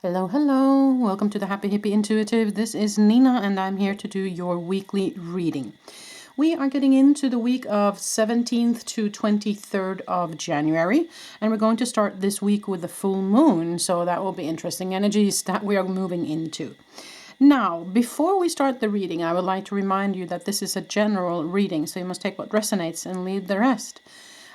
Hello, hello. Welcome to the Happy Hippie Intuitive. This is Nina and I'm here to do your weekly reading. We are getting into the week of 17th to 23rd of January, and we're going to start this week with the full moon, so that will be interesting energies that we are moving into. Now, before we start the reading, I would like to remind you that this is a general reading, so you must take what resonates and leave the rest.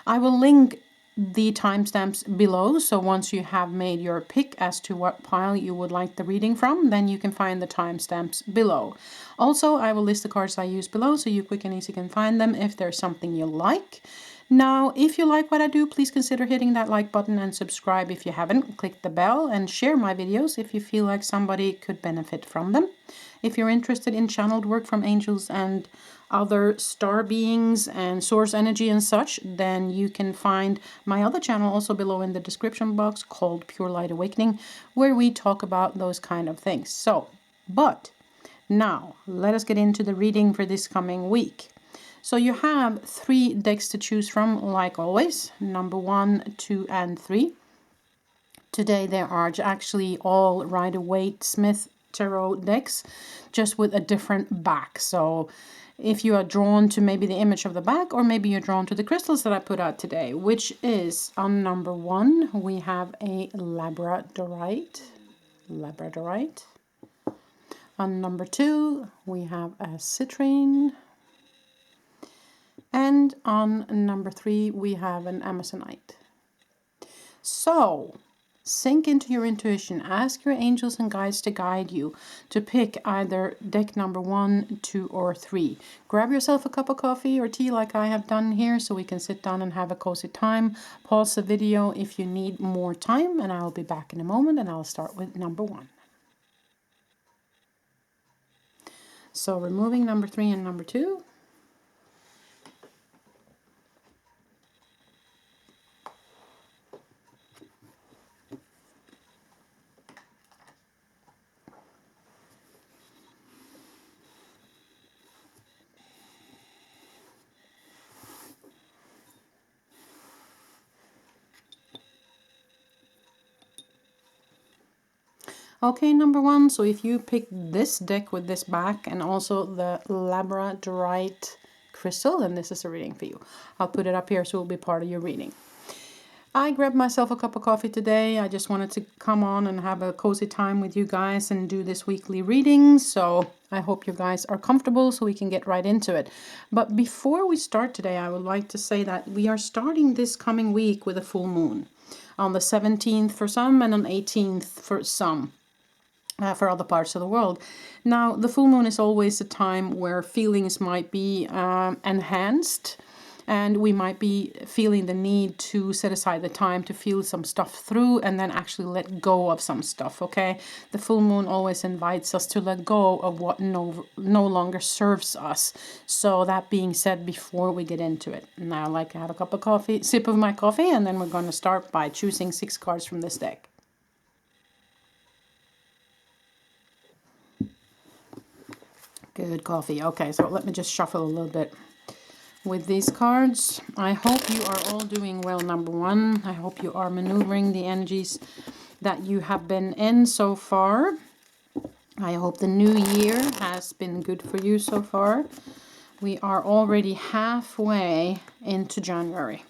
I will link the timestamps below, so once you have made your pick as to what pile you would like the reading from, then you can find the timestamps below. Also, I will list the cards I use below so you quick and easy can find them if there's something you like. Now, if you like what I do, please consider hitting that like button and subscribe if you haven't. Click the bell and share my videos if you feel like somebody could benefit from them. If you're interested in channeled work from angels and other star beings and source energy and such, then you can find my other channel also below in the description box called Pure Light Awakening, where we talk about those kind of things. But now let us get into the reading for this coming week. So you have 3 decks to choose from, like always, number 1, 2, and 3. Today there are actually all Rider-Waite Smith tarot decks, just with a different back. So if you are drawn to maybe the image of the back, or maybe you're drawn to the crystals that I put out today, which is on number 1, we have a labradorite. On number 2, we have a citrine. And on number 3, we have an amazonite. So sink into your intuition. Ask your angels and guides to guide you to pick either deck number 1, 2, or 3. Grab yourself a cup of coffee or tea like I have done here so we can sit down and have a cozy time. Pause the video if you need more time, and I'll be back in a moment, and I'll start with number 1. So removing number 3 and number 2. Okay, number 1, so if you pick this deck with this back and also the labradorite crystal, then this is a reading for you. I'll put it up here so it will be part of your reading. I grabbed myself a cup of coffee today. I just wanted to come on and have a cozy time with you guys and do this weekly reading. So I hope you guys are comfortable so we can get right into it. But before we start today, I would like to say that we are starting this coming week with a full moon. On the 17th for some and on 18th for some. For other parts of the world. Now, the full moon is always a time where feelings might be enhanced, and we might be feeling the need to set aside the time to feel some stuff through and then actually let go of some stuff, okay? The full moon always invites us to let go of what no longer serves us. So that being said, before we get into it, now I'd like to have a cup of coffee, sip of my coffee, and then we're going to start by choosing 6 cards from this deck. Good coffee. Okay, so let me just shuffle a little bit with these cards. I hope you are all doing well, number 1. I hope you are maneuvering the energies that you have been in so far. I hope the new year has been good for you so far. We are already halfway into January.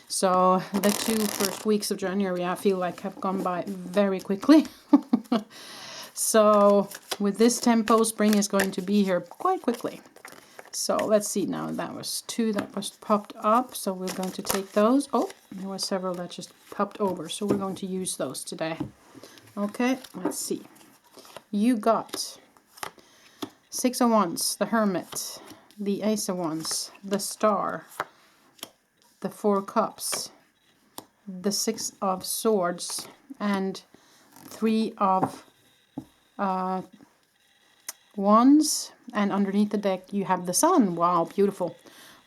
So the 2 first weeks of January, I feel like have gone by very quickly. So with this tempo, spring is going to be here quite quickly. So let's see now. That was 2 that was popped up. So we're going to take those. Oh, there were several that just popped over. So we're going to use those today. Okay, let's see. You got 6 of Wands, the Hermit, the Ace of Wands, the Star, the 4 Cups, the 6 of Swords, and 3 of Wands, and underneath the deck you have the Sun. Wow, beautiful.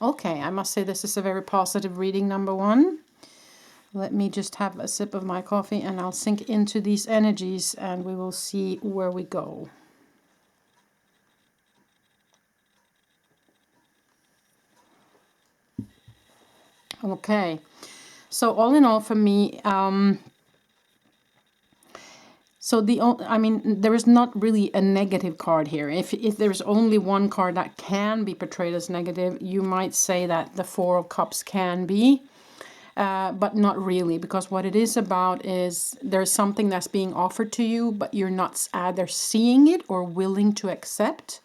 Okay, I must say this is a very positive reading, number 1. Let me just have a sip of my coffee and I'll sink into these energies and we will see where we go. Okay, so all in all for me, So I mean, there is not really a negative card here. If there's only one card that can be portrayed as negative, you might say that the Four of Cups can be, but not really, because what it is about is there's something that's being offered to you, but you're not either seeing it or willing to accept.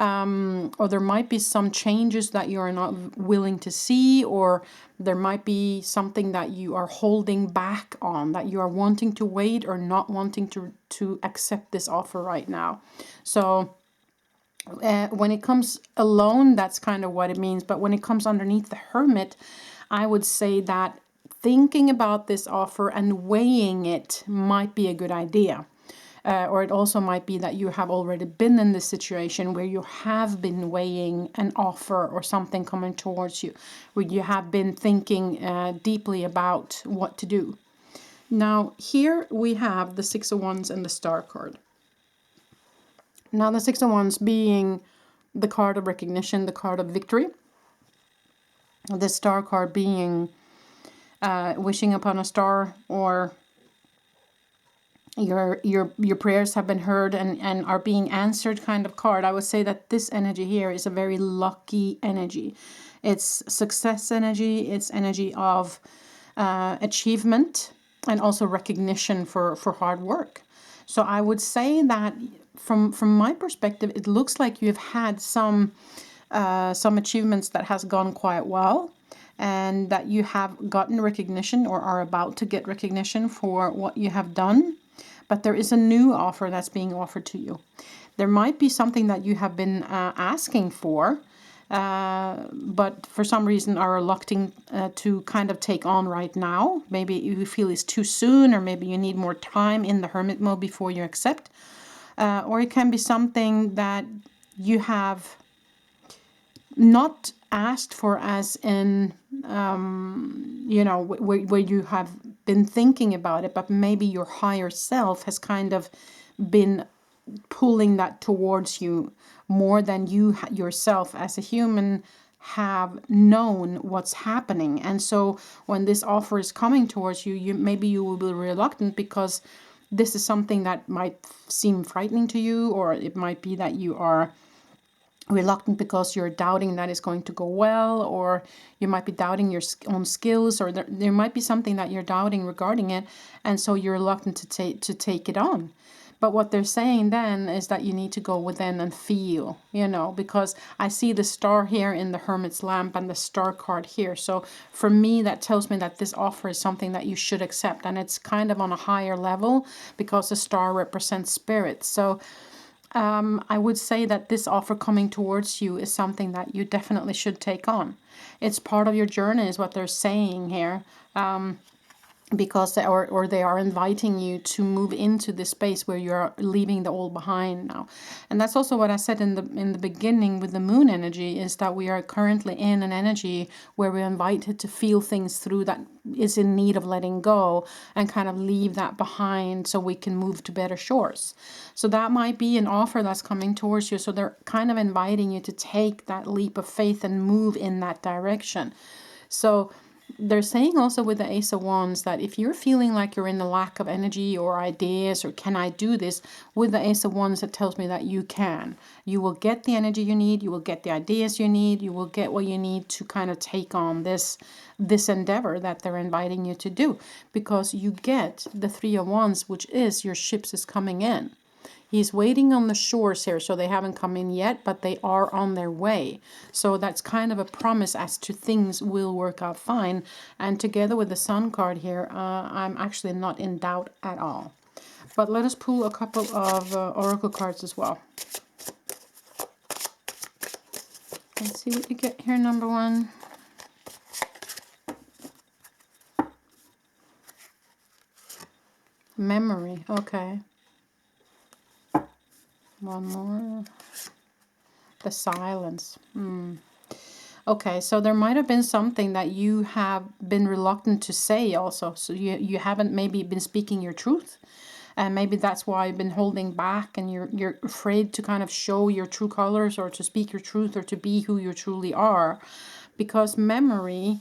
Or there might be some changes that you are not willing to see, or there might be something that you are holding back on, that you are wanting to wait or not wanting to accept this offer right now. So when it comes alone, that's kind of what it means. But when it comes underneath the Hermit, I would say that thinking about this offer and weighing it might be a good idea. Or it also might be that you have already been in this situation where you have been weighing an offer or something coming towards you, where you have been thinking deeply about what to do. Now, here we have the Six of Wands and the Star card. Now, the Six of Wands being the card of recognition, the card of victory. The Star card being wishing upon a star, or your prayers have been heard and are being answered kind of card. I would say that this energy here is a very lucky energy. It's success energy. It's energy of achievement and also recognition for hard work. So I would say that from my perspective, it looks like you've had some achievements that has gone quite well, and that you have gotten recognition or are about to get recognition for what you have done. But there is a new offer that's being offered to you. There might be something that you have been asking for, but for some reason are reluctant to kind of take on right now. Maybe you feel it's too soon, or maybe you need more time in the hermit mode before you accept. Or it can be something that you have not asked for, as in, where you have been thinking about it, but maybe your higher self has kind of been pulling that towards you more than you yourself as a human have known what's happening. And so when this offer is coming towards you, maybe you will be reluctant because this is something that might seem frightening to you, or it might be that you are reluctant because you're doubting that it's going to go well, or you might be doubting your own skills, or there might be something that you're doubting regarding it, and so you're reluctant to take it on. But what they're saying then is that you need to go within and feel, because I see the star here in the Hermit's lamp and the Star card here. So for me, that tells me that this offer is something that you should accept, and it's kind of on a higher level because the star represents spirit. So I would say that this offer coming towards you is something that you definitely should take on. It's part of your journey, is what they're saying here. Because they are inviting you to move into this space where you're leaving the old behind now. And that's also what I said in the beginning with the moon energy, is that we are currently in an energy where we're invited to feel things through that is in need of letting go, and kind of leave that behind so we can move to better shores. So that might be an offer that's coming towards you. So they're kind of inviting you to take that leap of faith and move in that direction. So they're saying also with the Ace of Wands that if you're feeling like you're in a lack of energy or ideas, or can I do this, with the Ace of Wands, it tells me that you can. You will get the energy you need, you will get the ideas you need, you will get what you need to kind of take on this endeavor that they're inviting you to do, because you get the Three of Wands, which is your ships is coming in. He's waiting on the shores here, so they haven't come in yet, but they are on their way. So that's kind of a promise as to things will work out fine. And together with the Sun card here, I'm actually not in doubt at all. But let us pull a couple of oracle cards as well. Let's see what you get here, number one. Memory, okay. One more. The silence. Okay, so there might have been something that you have been reluctant to say also. So you haven't maybe been speaking your truth. And maybe that's why you've been holding back, and you're afraid to kind of show your true colors, or to speak your truth, or to be who you truly are. Because memory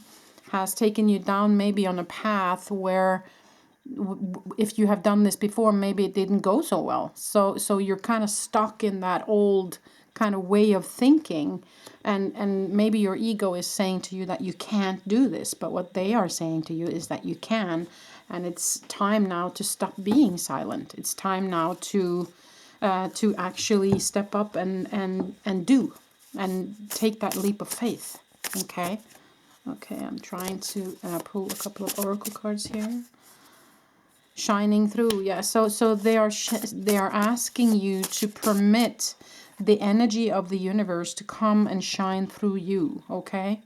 has taken you down maybe on a path where if you have done this before, maybe it didn't go so well. So you're kind of stuck in that old kind of way of thinking, and maybe your ego is saying to you that you can't do this, but what they are saying to you is that you can, and it's time now to stop being silent. It's time now to actually step up and do, and take that leap of faith. Okay. Okay, I'm trying to pull a couple of oracle cards here. Shining through, yeah. So they are asking you to permit the energy of the universe to come and shine through you. Okay,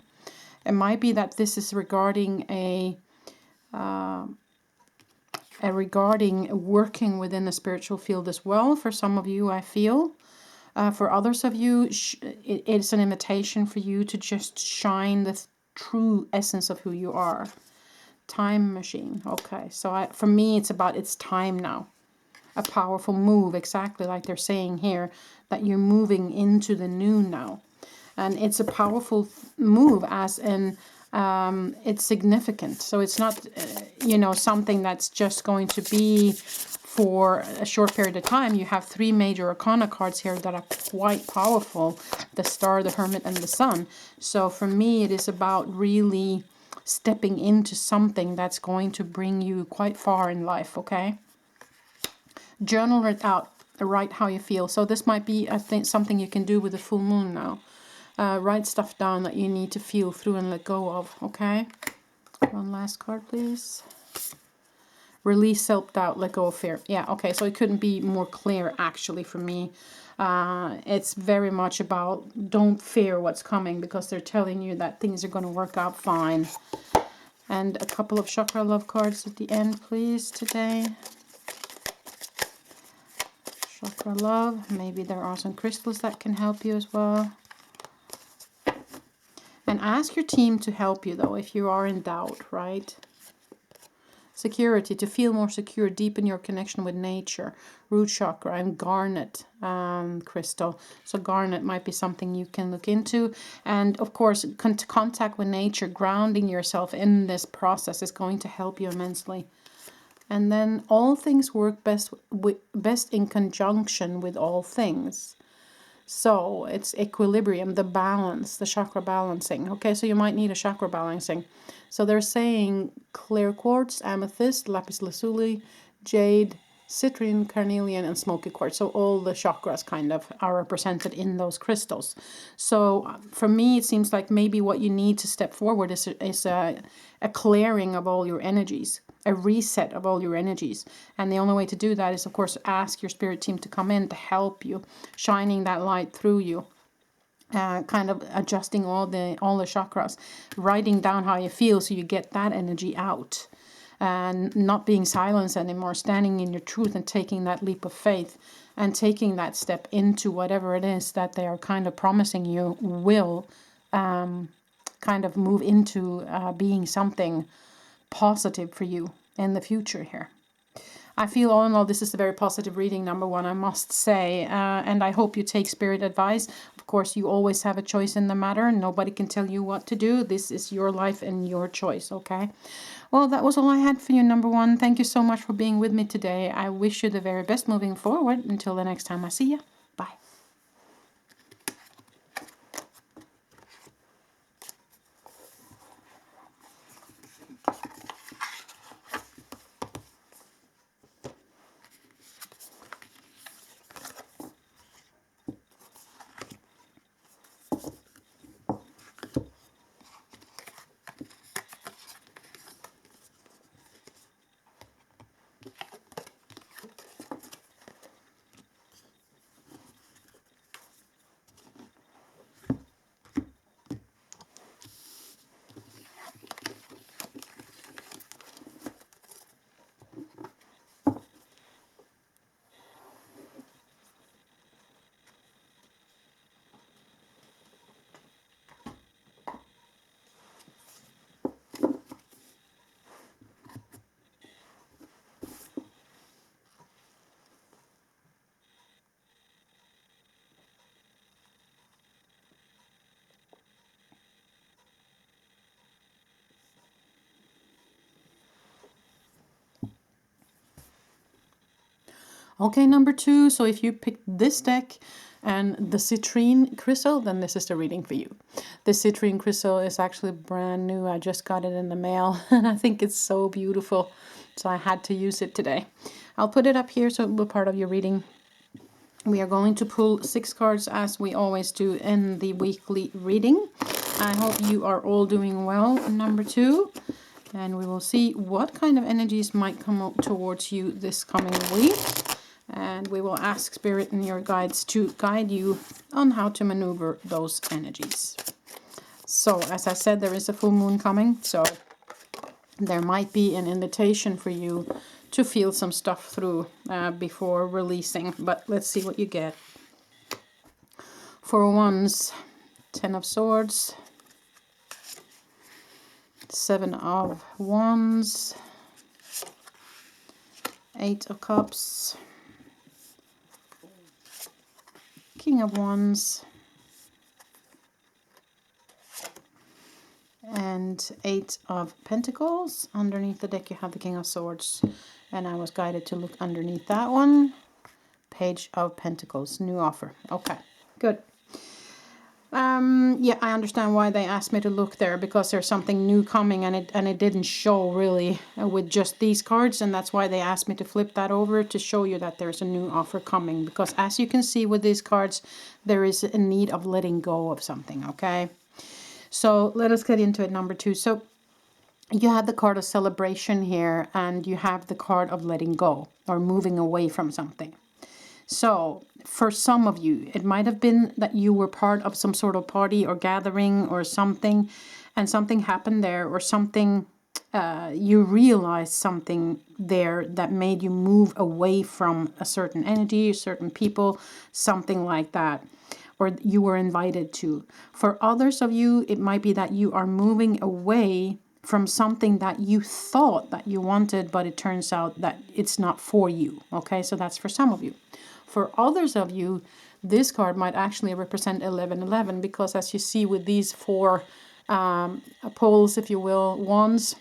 it might be that this is regarding regarding working within the spiritual field as well. For some of you, I feel. For others of you, it's an invitation for you to just shine the true essence of who you are. Time machine. Okay, so for me, it's time now. A powerful move, exactly like they're saying here, that you're moving into the new now. And it's a powerful move, as in it's significant. So it's not, something that's just going to be for a short period of time. You have 3 major arcana cards here that are quite powerful. The Star, the Hermit, and the Sun. So for me, it is about really stepping into something that's going to bring you quite far in life, okay? Journal it out, write how you feel. So this might be, I think, something you can do with the full moon now. Write stuff down that you need to feel through and let go of, okay? One last card, please. Release self-doubt, let go of fear. Yeah, okay, so it couldn't be more clear, actually, for me. It's very much about don't fear what's coming, because they're telling you that things are going to work out fine. And a couple of Chakra Love cards at the end, please, today. Chakra Love. Maybe there are some crystals that can help you as well. And ask your team to help you, though, if you are in doubt, right? Security, to feel more secure, deepen your connection with nature. Root chakra and garnet crystal. So garnet might be something you can look into. And of course, contact with nature, grounding yourself in this process is going to help you immensely. And then all things work best in conjunction with all things. So it's equilibrium, the balance, the chakra balancing. Okay, so you might need a chakra balancing. So they're saying clear quartz, amethyst, lapis lazuli, jade, citrine, carnelian, and smoky quartz. So all the chakras kind of are represented in those crystals. So for me, it seems like maybe what you need to step forward is a clearing of all your energies, a reset of all your energies. And the only way to do that is, of course, ask your spirit team to come in to help you, shining that light through you. Kind of adjusting all the chakras, writing down how you feel so you get that energy out. And not being silenced anymore, standing in your truth and taking that leap of faith and taking that step into whatever it is that they are kind of promising you will kind of move into being something positive for you in the future here. I feel all in all this is a very positive reading, number one, I must say, and I hope you take spirit advice. Of course, you always have a choice in the matter. Nobody can tell you what to do. This is your life and your choice, okay? Well, that was all I had for you, number one. Thank you so much for being with me today. I wish you the very best moving forward. Until the next time I see you. Bye. Okay, number 2. So if you picked this deck and the citrine crystal, then this is the reading for you. The citrine crystal is actually brand new. I just got it in the mail and I think it's so beautiful. So I had to use it today. I'll put it up here so it will be part of your reading. We are going to pull 6 cards as we always do in the weekly reading. I hope you are all doing well, number 2. And we will see what kind of energies might come up towards you this coming week. And we will ask Spirit and your guides to guide you on how to maneuver those energies. So, as I said, there is a full moon coming. So, there might be an invitation for you to feel some stuff through before releasing. But let's see what you get. For Wands, 10 of Swords, 7 of Wands, 8 of Cups, King of Wands, and 8 of Pentacles. Underneath the deck you have the King of Swords, and I was guided to look underneath that one. Page of Pentacles, new offer. Okay, good. Yeah, I understand why they asked me to look there, because there's something new coming, and it didn't show really with just these cards, and that's why they asked me to flip that over to show you that there's a new offer coming, because as you can see with these cards, there is a need of letting go of something. Okay, so let us get into it. Number 2. So you have the card of celebration here, and you have the card of letting go or moving away from something. So for some of you, it might have been that you were part of some sort of party or gathering or something, and something happened there, or something, you realized something there that made you move away from a certain energy, certain people, something like that, or you were invited to. For others of you, it might be that you are moving away from something that you thought that you wanted, but it turns out that it's not for you. Okay, so that's for some of you. For others of you, this card might actually represent 1111, because as you see with these 4 poles, if you will, wands,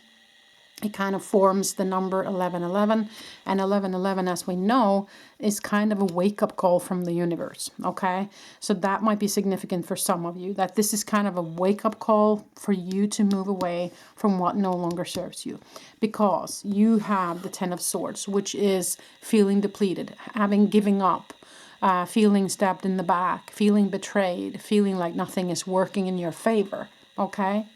it kind of forms the number 1111. And 1111, as we know, is kind of a wake-up call from the universe. Okay, so that might be significant for some of you, that this is kind of a wake-up call for you to move away from what no longer serves you, because you have the 10 of Swords, which is feeling depleted, giving up, feeling stabbed in the back, feeling betrayed, feeling like nothing is working in your favor. Okay,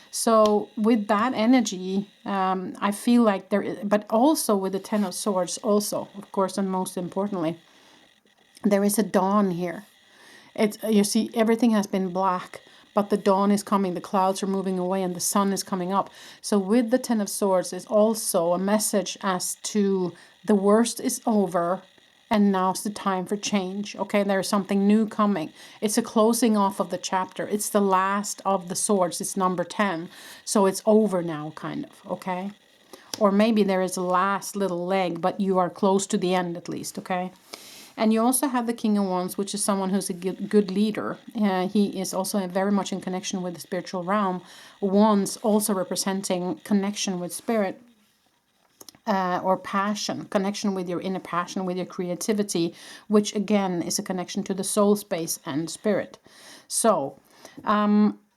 so with that energy, I feel like there is, but also with the 10 of Swords also, of course, and most importantly, there is a dawn here. It's, you see, everything has been black, but the dawn is coming, the clouds are moving away, and the sun is coming up. So with the 10 of Swords is also a message as to the worst is over, and now's the time for change. Okay, there's something new coming. It's a closing off of the chapter. It's the last of the swords. It's number 10. So it's over now, kind of. Okay, or maybe there is a last little leg, but you are close to the end at least. Okay. And you also have the King of Wands, which is someone who's a good leader. He is also very much in connection with the spiritual realm. Wands also representing connection with spirit, or passion, connection with your inner passion, with your creativity, which again is a connection to the soul space and spirit. So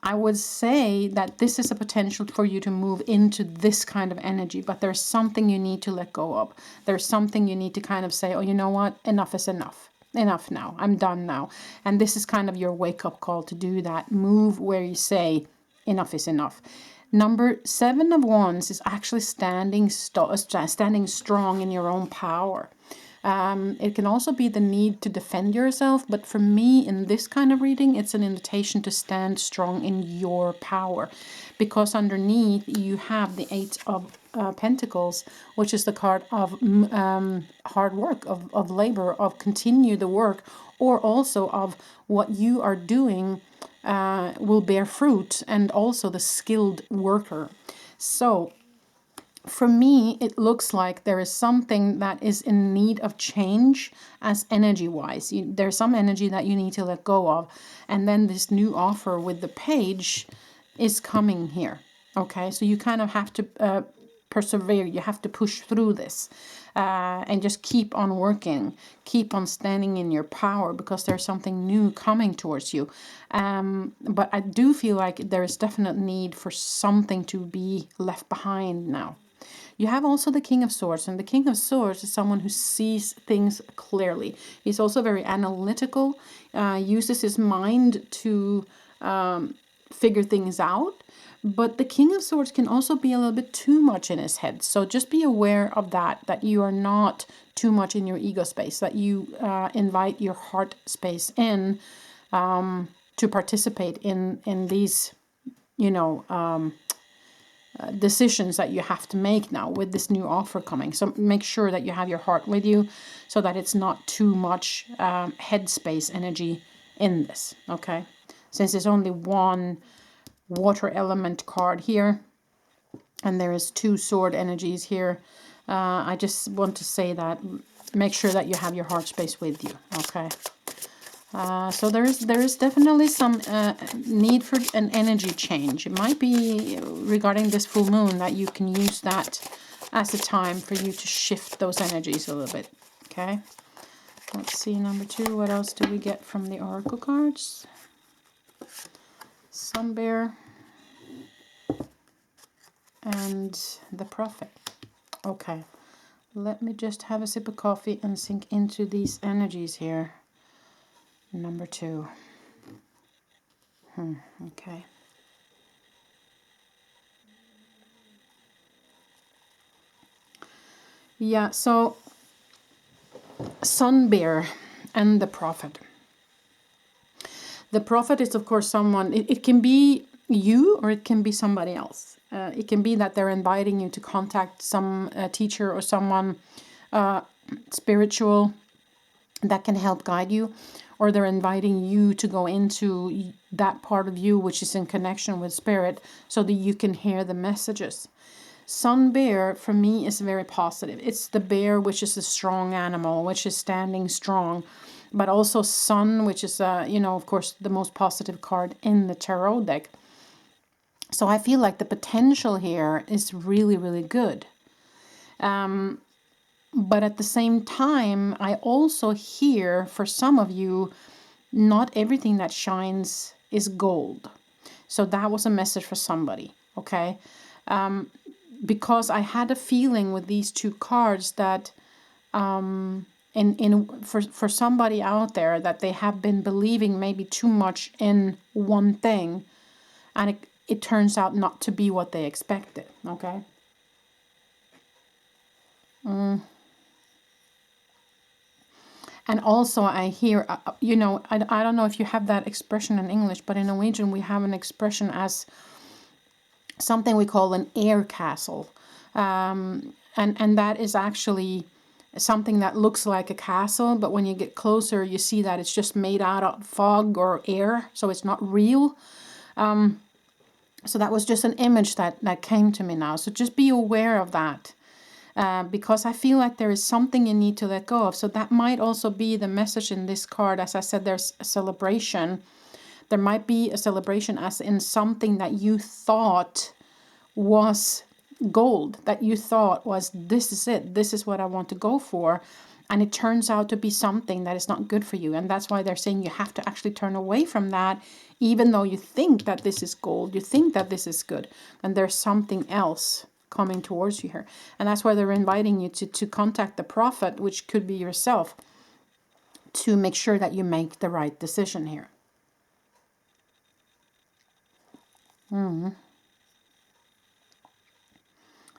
I would say that this is a potential for you to move into this kind of energy, but there's something you need to let go of. There's something you need to kind of say, oh, you know what? Enough is enough. Enough now. I'm done now. And this is kind of your wake-up call to do that. Move where you say enough is enough. Number 7 of Wands is actually standing strong in your own power. It can also be the need to defend yourself, but for me in this kind of reading, it's an invitation to stand strong in your power, because underneath you have the 8 of Pentacles, which is the card of hard work, of labor, of continue the work, or also of what you are doing will bear fruit, and also the skilled worker. So for me, it looks like there is something that is in need of change as energy-wise. There's some energy that you need to let go of. And then this new offer with the page is coming here. Okay, so you kind of have to persevere. You have to push through this and just keep on working. Keep on standing in your power, because there's something new coming towards you. But I do feel like there is definite need for something to be left behind now. You have also the King of Swords, and the King of Swords is someone who sees things clearly. He's also very analytical, uses his mind to figure things out. But the King of Swords can also be a little bit too much in his head. So just be aware of that you are not too much in your ego space, that you invite your heart space in to participate in these, decisions that you have to make now with this new offer coming. So make sure that you have your heart with you, so that it's not too much headspace energy in this, okay? Since there's only one water element card here, and there is 2 sword energies here, I just want to say that make sure that you have your heart space with you, okay? So there is definitely some need for an energy change. It might be regarding this full moon that you can use that as a time for you to shift those energies a little bit, okay? Let's see, number 2, what else do we get from the oracle cards? Sun Bear and the Prophet. Okay, let me just have a sip of coffee and sink into these energies here. Number 2. Okay. Yeah, so Sun Bear and the Prophet. The Prophet is, of course, someone, it can be you or it can be somebody else. It can be that they're inviting you to contact some teacher or someone spiritual that can help guide you, or they're inviting you to go into that part of you which is in connection with spirit, so that you can hear the messages. Sun Bear for me is very positive. It's the bear, which is a strong animal, which is standing strong, but also sun, which is of course the most positive card in the tarot deck. So I feel like the potential here is really, really good. But at the same time, I also hear, for some of you, not everything that shines is gold. So that was a message for somebody, okay? Because I had a feeling with these 2 cards that for somebody out there, that they have been believing maybe too much in one thing, and it turns out not to be what they expected, okay? And also I hear, I don't know if you have that expression in English, but in Norwegian we have an expression as something we call an air castle. And that is actually something that looks like a castle, but when you get closer you see that it's just made out of fog or air, so it's not real. So that was just an image that came to me now. So just be aware of that. Because I feel like there is something you need to let go of. So that might also be the message in this card. As I said, there's a celebration. There might be a celebration as in something that you thought was gold, that you thought was, this is it, this is what I want to go for. And it turns out to be something that is not good for you. And that's why they're saying you have to actually turn away from that, even though you think that this is gold, you think that this is good. And there's something else coming towards you here. And that's why they're inviting you to contact the Prophet, which could be yourself, to make sure that you make the right decision here.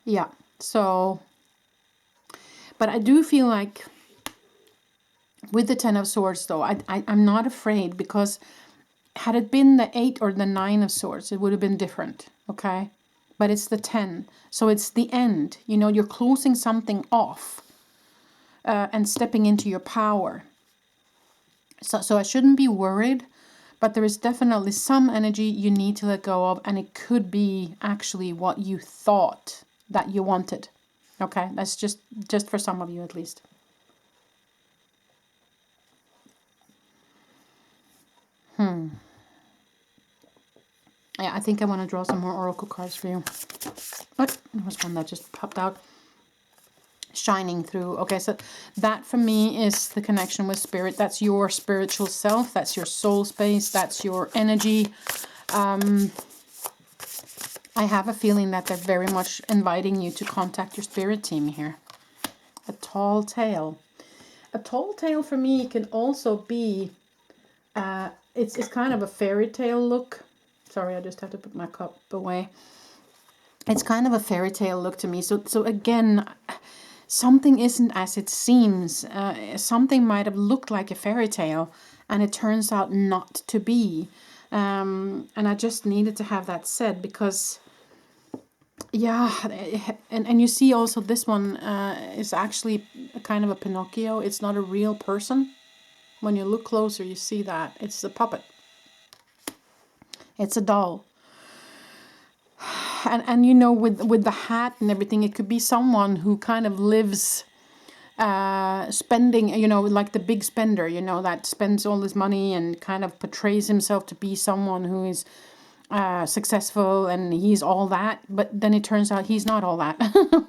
Yeah, so, but I do feel like with the 10 of Swords though, I'm not afraid, because had it been the 8 or the 9 of Swords, it would have been different, okay? But it's the 10. So it's the end. You're closing something off and stepping into your power. So I shouldn't be worried, but there is definitely some energy you need to let go of, and it could be actually what you thought that you wanted. Okay, that's just for some of you at least. Yeah, I think I want to draw some more oracle cards for you. Oh, there was one that just popped out. Shining through. Okay, so that for me is the connection with spirit. That's your spiritual self. That's your soul space. That's your energy. I have a feeling that they're very much inviting you to contact your spirit team here. A tall tale. A tall tale for me can also be, it's kind of a fairy tale look. Sorry, I just have to put my cup away. It's kind of a fairy tale look to me. So again, something isn't as it seems. Something might have looked like a fairy tale, and it turns out not to be. And I just needed to have that said because, yeah, and you see also this one is actually a kind of a Pinocchio. It's not a real person. When you look closer, you see that. It's a puppet. It's a doll. And you know, with the hat and everything, it could be someone who kind of lives spending, you know, like the big spender, you know, that spends all his money and kind of portrays himself to be someone who is successful and he's all that, but then it turns out he's not all that.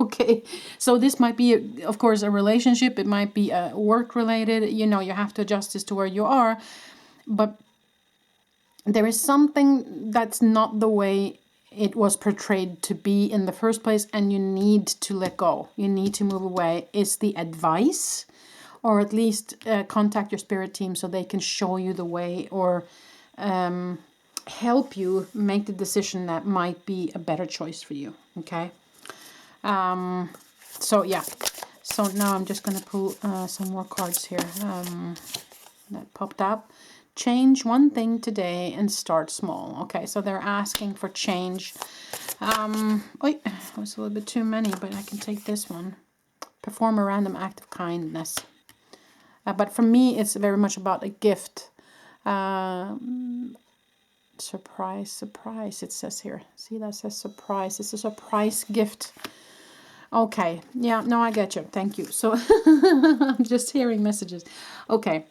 Okay, so this might be, of course, a relationship. It might be work related. You know, you have to adjust this to where you are, but there is something that's not the way it was portrayed to be in the first place, and you need to let go. You need to move away. Is the advice, or at least contact your spirit team so they can show you the way, or help you make the decision that might be a better choice for you. Okay. So yeah. So now I'm just gonna pull some more cards here that popped up. Change one thing today and start small. Okay, so they're asking for change. It was a little bit too many, but I can take this one. Perform a random act of kindness. But for me, it's very much about a gift. Surprise, surprise, it says here. See, that says surprise. It's a surprise gift. Okay, yeah, no, I get you. Thank you. So I'm just hearing messages. Okay.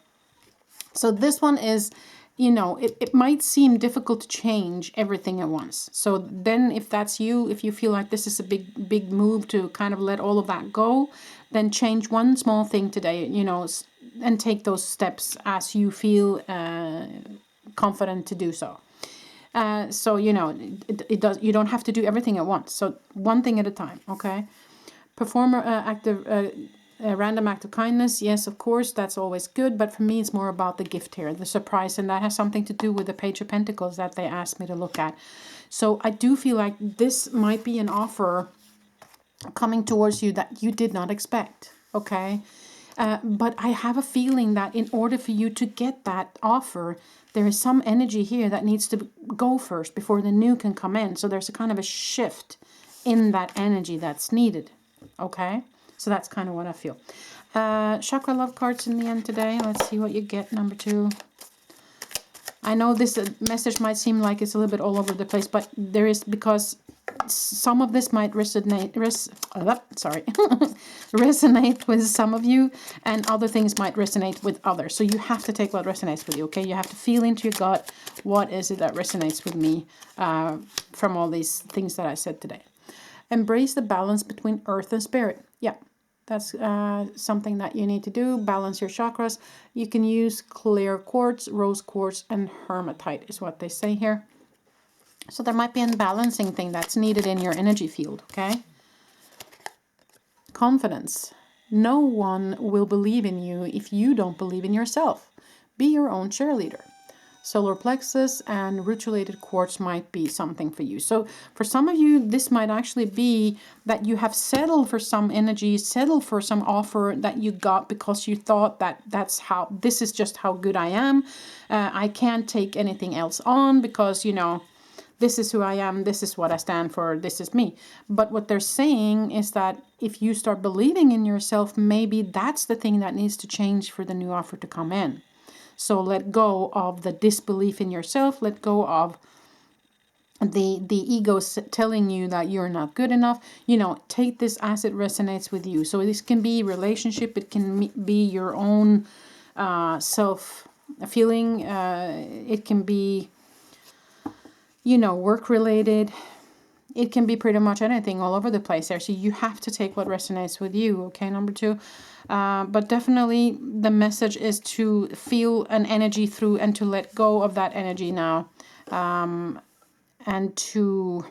So this one is, you know, it might seem difficult to change everything at once. So then if that's you, if you feel like this is a big move to kind of let all of that go, then change one small thing today, you know, and take those steps as you feel confident to do so. So, you know, you don't have to do everything at once. So one thing at a time, okay? Perform a random act of kindness. Yes, of course, that's always good. But for me, it's more about the gift here, the surprise. And that has something to do with the Page of Pentacles that they asked me to look at. So I do feel like this might be an offer coming towards you that you did not expect. Okay. But I have a feeling that in order for you to get that offer, there is some energy here that needs to go first before the new can come in. So there's a kind of a shift in that energy that's needed. Okay. So that's kind of what I feel. Chakra Love cards in the end today. Let's see what you get, number 2. I know this message might seem like it's a little bit all over the place, but there is, because some of this might resonate with some of you, and other things might resonate with others. So you have to take what resonates with you, okay? You have to feel into your gut, what is it that resonates with me from all these things that I said today. Embrace the balance between earth and spirit. Yeah. That's something that you need to do. Balance your chakras. You can use clear quartz, rose quartz, and hematite is what they say here. So there might be a balancing thing that's needed in your energy field, okay? Confidence. No one will believe in you if you don't believe in yourself. Be your own cheerleader. Solar plexus and rutilated quartz might be something for you. So for some of you, this might actually be that you have settled for some energy, settled for some offer that you got because you thought that this is just how good I am. I can't take anything else on because, you know, this is who I am, this is what I stand for, this is me. But what they're saying is that if you start believing in yourself, maybe that's the thing that needs to change for the new offer to come in. So let go of the disbelief in yourself. Let go of the ego telling you that you're not good enough. You know, take this as it resonates with you. So this can be relationship. It can be your own self feeling. It can be, you know, work related. It can be pretty much anything all over the place there. So you have to take what resonates with you. Okay, number 2. But definitely the message is to feel an energy through and to let go of that energy now. And to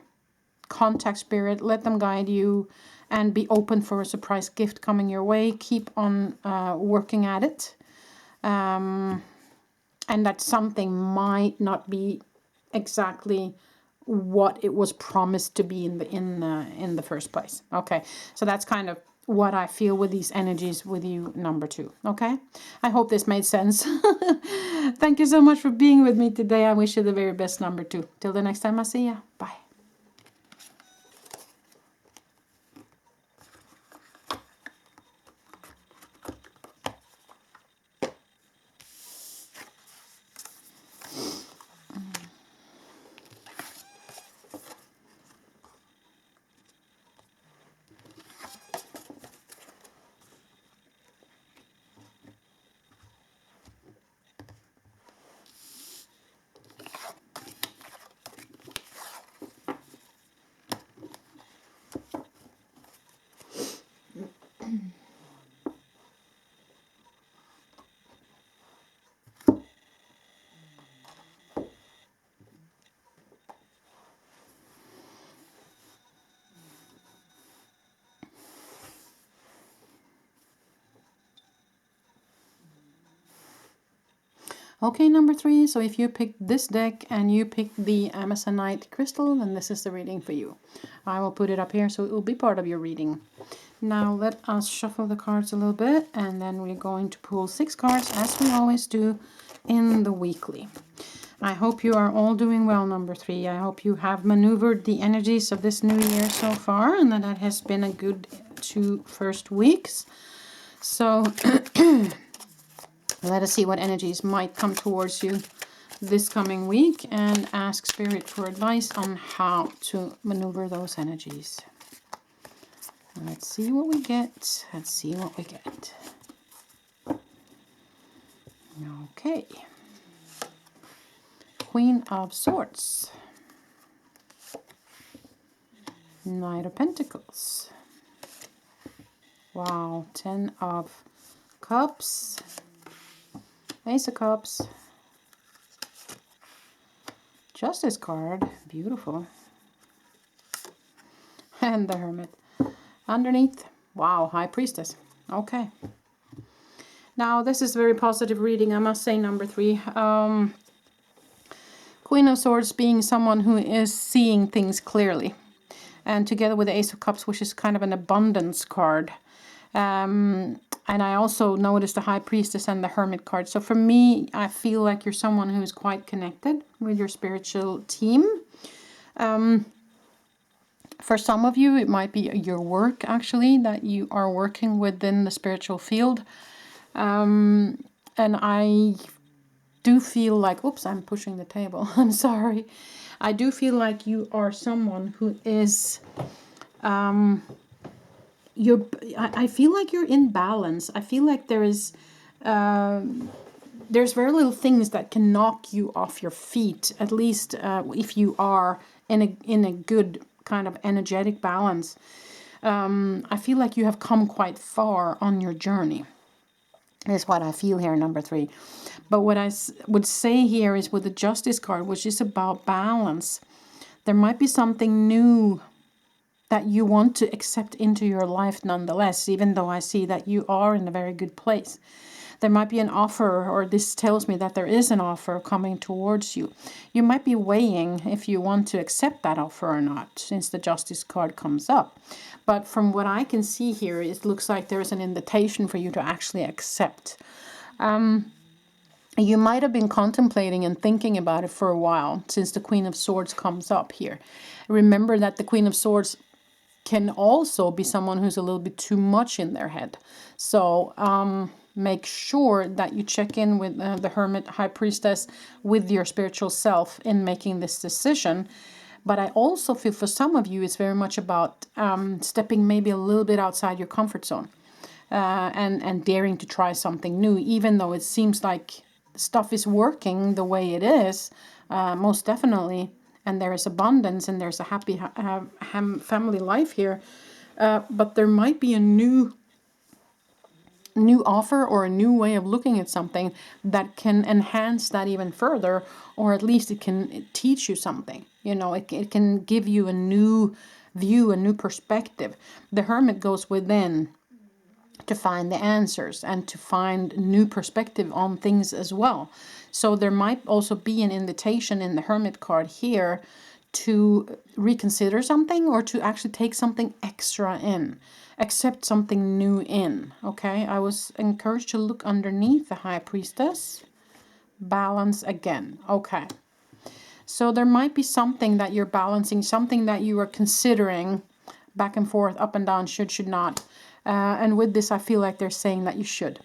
contact spirit, let them guide you, and be open for a surprise gift coming your way. Keep on working at it. And that something might not be exactly what it was promised to be in the first place. Okay, so that's kind of what I feel with these energies with you, number 2. Okay, I hope this made sense. Thank you so much for being with me today. I wish you the very best, number 2. Till the next time I see ya. Bye. Okay, number 3. So if you picked this deck and you picked the Amazonite crystal, then this is the reading for you. I will put it up here so it will be part of your reading. Now let us shuffle the cards a little bit, and then we're going to pull 6 cards as we always do in the weekly. I hope you are all doing well, number 3. I hope you have maneuvered the energies of this new year so far, and that it has been a good 2 first weeks. So let us see what energies might come towards you this coming week, and ask Spirit for advice on how to maneuver those energies. Let's see what we get. Let's see what we get. Okay. Queen of Swords. Knight of Pentacles. Wow. 10 of Cups. Ace of Cups. Justice card. Beautiful. And the Hermit. Underneath. Wow. High Priestess. Okay. Now, this is very positive reading, I must say, number 3. Queen of Swords being someone who is seeing things clearly. And together with the Ace of Cups, which is kind of an abundance card. And I also noticed the High Priestess and the Hermit card. So for me, I feel like you're someone who is quite connected with your spiritual team. For some of you, it might be your work, actually, that you are working within the spiritual field. And I do feel like, oops, I'm pushing the table. I'm sorry. I do feel like you are someone who is... I feel like you're in balance. I feel like there's very little things that can knock you off your feet. At least if you are in a good kind of energetic balance. I feel like you have come quite far on your journey. Is what I feel here, number 3. But what I would say here is with the Justice card, which is about balance, there might be something new that you want to accept into your life nonetheless, even though I see that you are in a very good place. There might be an offer, or this tells me that there is an offer coming towards you. You might be weighing if you want to accept that offer or not, since the Justice card comes up. But from what I can see here, it looks like there is an invitation for you to actually accept. You might have been contemplating and thinking about it for a while, since the Queen of Swords comes up here. Remember that the Queen of Swords can also be someone who's a little bit too much in their head. So make sure that you check in with the Hermit, High Priestess, with your spiritual self in making this decision. But I also feel for some of you it's very much about stepping maybe a little bit outside your comfort zone and daring to try something new, even though it seems like stuff is working the way it is. Most definitely and there is abundance, and there's a happy family life here. But there might be a new offer or a new way of looking at something that can enhance that even further, or at least it can teach you something. You know, it can give you a new view, a new perspective. The Hermit goes within to find the answers and to find new perspective on things as well. So there might also be an invitation in the Hermit card here to reconsider something, or to actually take something extra in, accept something new in. Okay, I was encouraged to look underneath the High Priestess. Balance again. Okay, so there might be something that you're balancing, something that you are considering back and forth, up and down, should not. And with this, I feel like they're saying that you should.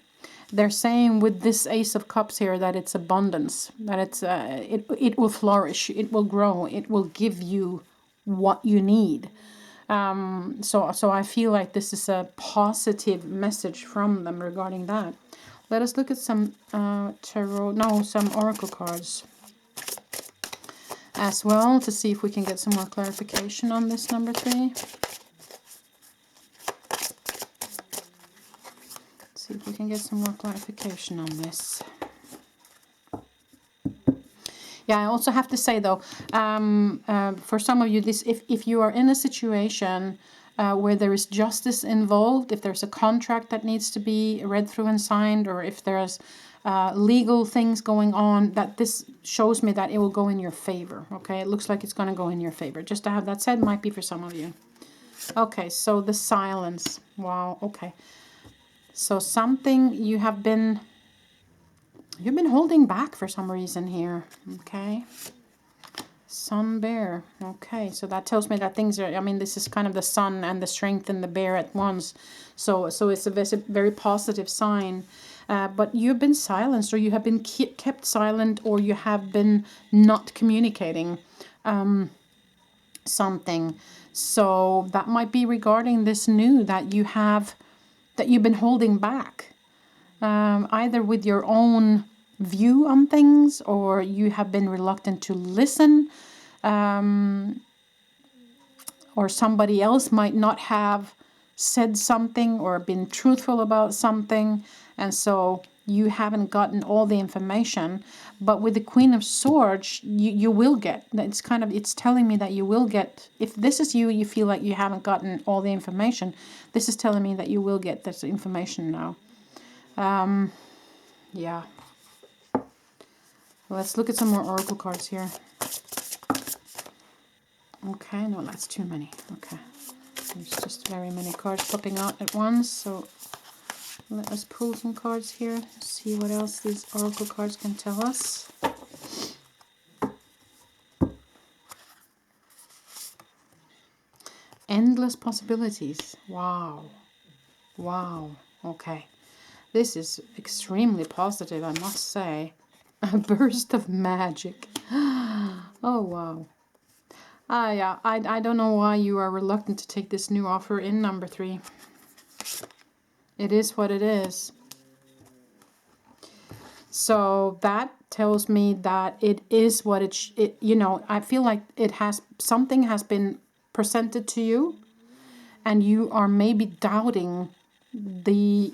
They're saying with this Ace of Cups here that it's abundance, that it's it will flourish, it will grow, it will give you what you need. So I feel like this is a positive message from them regarding that. Let us look at some some oracle cards as well, to see if we can get some more clarification on this number 3. See if we can get some more clarification on this. Yeah, I also have to say though, for some of you, if you are in a situation where there is justice involved, if there's a contract that needs to be read through and signed, or if there's legal things going on, that this shows me that it will go in your favor. Okay, it looks like it's going to go in your favor. Just to have that said, might be for some of you. Okay, so the silence. Wow. Okay. So something you've been holding back for some reason here. Okay. Sun bear. Okay, so that tells me that things are, I mean, this is kind of the sun and the strength and the bear at once. So it's a very positive sign. But you've been silenced, or you have been kept silent, or you have been not communicating something. So that might be regarding this new that you've been holding back, either with your own view on things, or you have been reluctant to listen, or somebody else might not have said something or been truthful about something, and so you haven't gotten all the information. But with the Queen of Swords, you will get. It's telling me that you will get. If this is you feel like you haven't gotten all the information, this is telling me that you will get this information now. Yeah. Let's look at some more oracle cards here. Okay, no, that's too many. Okay. There's just very many cards popping out at once, so let us pull some cards here, see what else these oracle cards can tell us. Endless possibilities. Wow. Wow. Okay. This is extremely positive, I must say. A burst of magic. Oh, wow. Yeah, I don't know why you are reluctant to take this new offer in number 3. It is what it is. So that tells me that it is what it you know, I feel like something has been presented to you, and you are maybe doubting the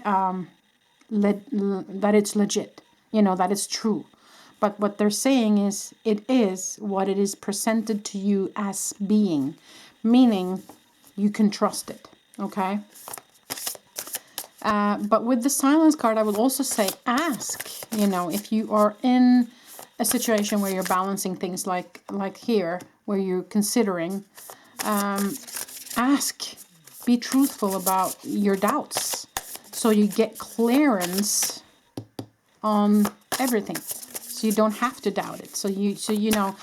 that it's legit, you know, that it's true. But what they're saying is it is what it is presented to you as being, meaning you can trust it. Okay. But with the silence card, I would also say ask, you know, if you are in a situation where you're balancing things like here, where you're considering, ask, be truthful about your doubts, so you get clearance on everything, so you don't have to doubt it. So you know,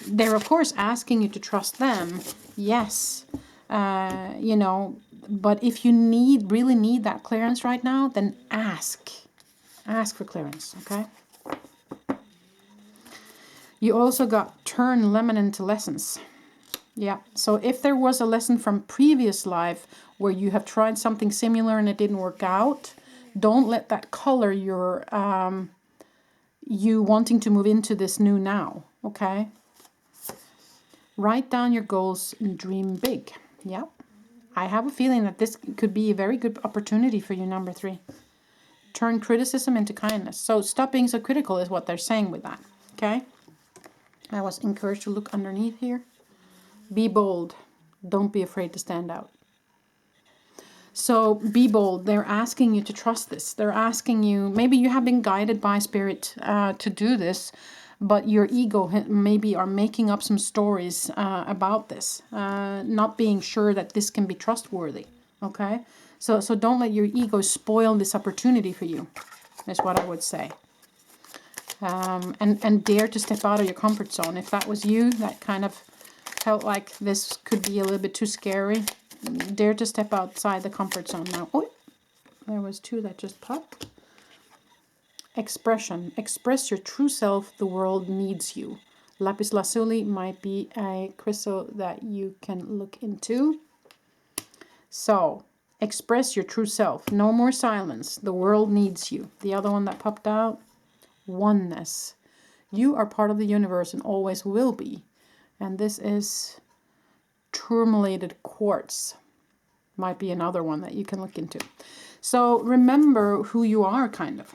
they're of course asking you to trust them, yes, you know. But if you really need that clearance right now, then ask for clearance, okay? You also got turn lemon into lessons. Yeah, so if there was a lesson from previous life where you have tried something similar and it didn't work out, don't let that color your you wanting to move into this new now, okay? Write down your goals and dream big. Yeah. I have a feeling that this could be a very good opportunity for you, number 3. Turn criticism into kindness. So stop being so critical is what they're saying with that. Okay? I was encouraged to look underneath here. Be bold. Don't be afraid to stand out. So be bold. They're asking you to trust this. They're asking you, maybe you have been guided by spirit to do this, but your ego maybe are making up some stories about this, not being sure that this can be trustworthy. Okay? So don't let your ego spoil this opportunity for you, is what I would say. And dare to step out of your comfort zone. If that was you, that kind of felt like this could be a little bit too scary, dare to step outside the comfort zone now. Oh, there was 2 that just popped. Expression. Express your true self. The world needs you. Lapis lazuli might be a crystal that you can look into. So, express your true self. No more silence. The world needs you. The other one that popped out, oneness. You are part of the universe and always will be. And this is tourmalated quartz. Might be another one that you can look into. So remember who you are, kind of.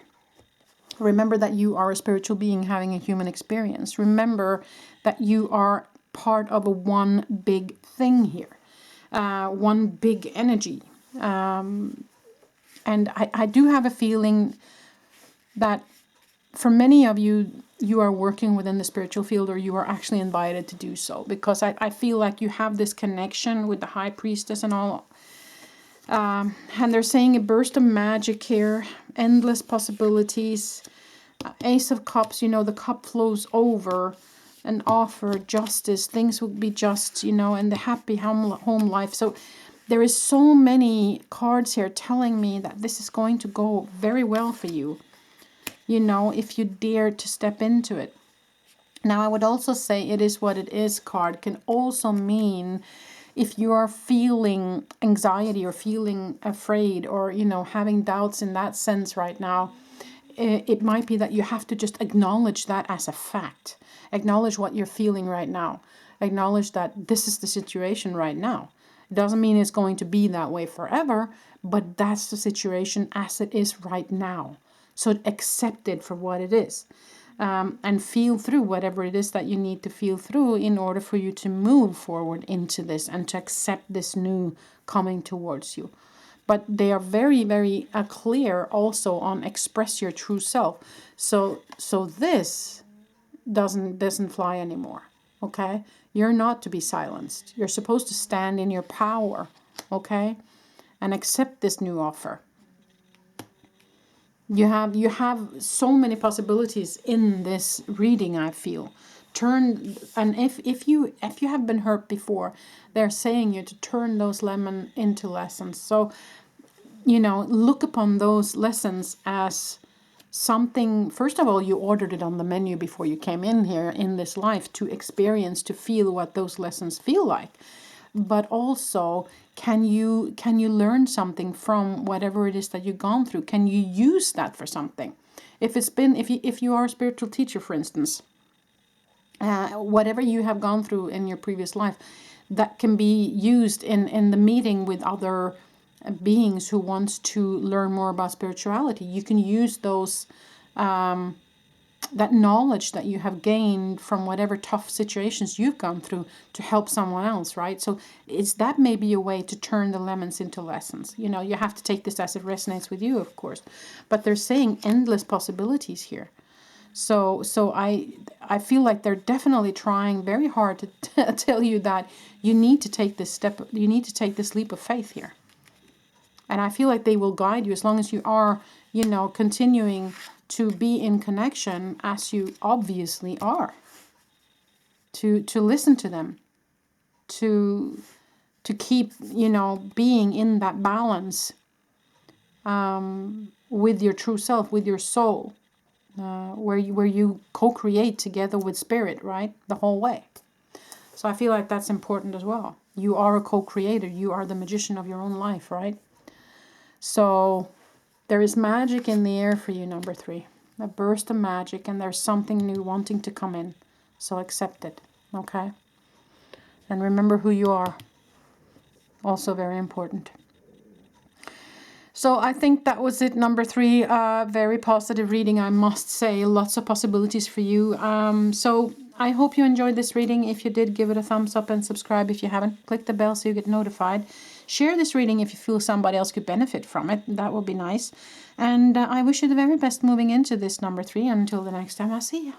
Remember that you are a spiritual being having a human experience. Remember that you are part of a one big thing here. One big energy. And I do have a feeling that for many of you, you are working within the spiritual field, or you are actually invited to do so, because I feel like you have this connection with the high priestess and all. And they're saying a burst of magic here, endless possibilities. Ace of Cups, the cup flows over, and offer justice. Things will be just, and the happy home life. So there is so many cards here telling me that this is going to go very well for you. If you dare to step into it. Now, I would also say it is what it is card can also mean if you are feeling anxiety or feeling afraid or, having doubts in that sense right now, it might be that you have to just acknowledge that as a fact. Acknowledge what you're feeling right now. Acknowledge that this is the situation right now. It doesn't mean it's going to be that way forever, but that's the situation as it is right now. So accept it for what it is, and feel through whatever it is that you need to feel through in order for you to move forward into this and to accept this new coming towards you. But they are very, very clear also on express your true self. So this doesn't fly anymore. Okay, you're not to be silenced. You're supposed to stand in your power. Okay, and accept this new offer. You have so many possibilities in this reading, I feel. And if you have been hurt before, they're saying you to turn those lemons into lessons. So, look upon those lessons as something. First of all, you ordered it on the menu before you came in here in this life to experience, to feel what those lessons feel like. But also, can you learn something from whatever it is that you've gone through? Can you use that for something? If you are a spiritual teacher, for instance, whatever you have gone through in your previous life, that can be used in the meeting with other beings who wants to learn more about spirituality. You can use those that knowledge that you have gained from whatever tough situations you've gone through to help someone else, right? So that may be a way to turn the lemons into lessons. You have to take this as it resonates with you, of course. But they're saying endless possibilities here. So I feel like they're definitely trying very hard to tell you that you need to take this step, you need to take this leap of faith here. And I feel like they will guide you as long as you are, continuing to be in connection as you obviously are. To listen to them. To keep, being in that balance with your true self, with your soul. Where you co-create together with spirit, right? The whole way. So I feel like that's important as well. You are a co-creator. You are the magician of your own life, right? So there is magic in the air for you, number 3. A burst of magic, and there's something new wanting to come in. So accept it, okay? And remember who you are. Also very important. So I think that was it, number 3. Very positive reading, I must say. Lots of possibilities for you. So I hope you enjoyed this reading. If you did, give it a thumbs up and subscribe if you haven't. Click the bell so you get notified. Share this reading if you feel somebody else could benefit from it. That would be nice. And I wish you the very best moving into this number 3. Until the next time, I'll see you.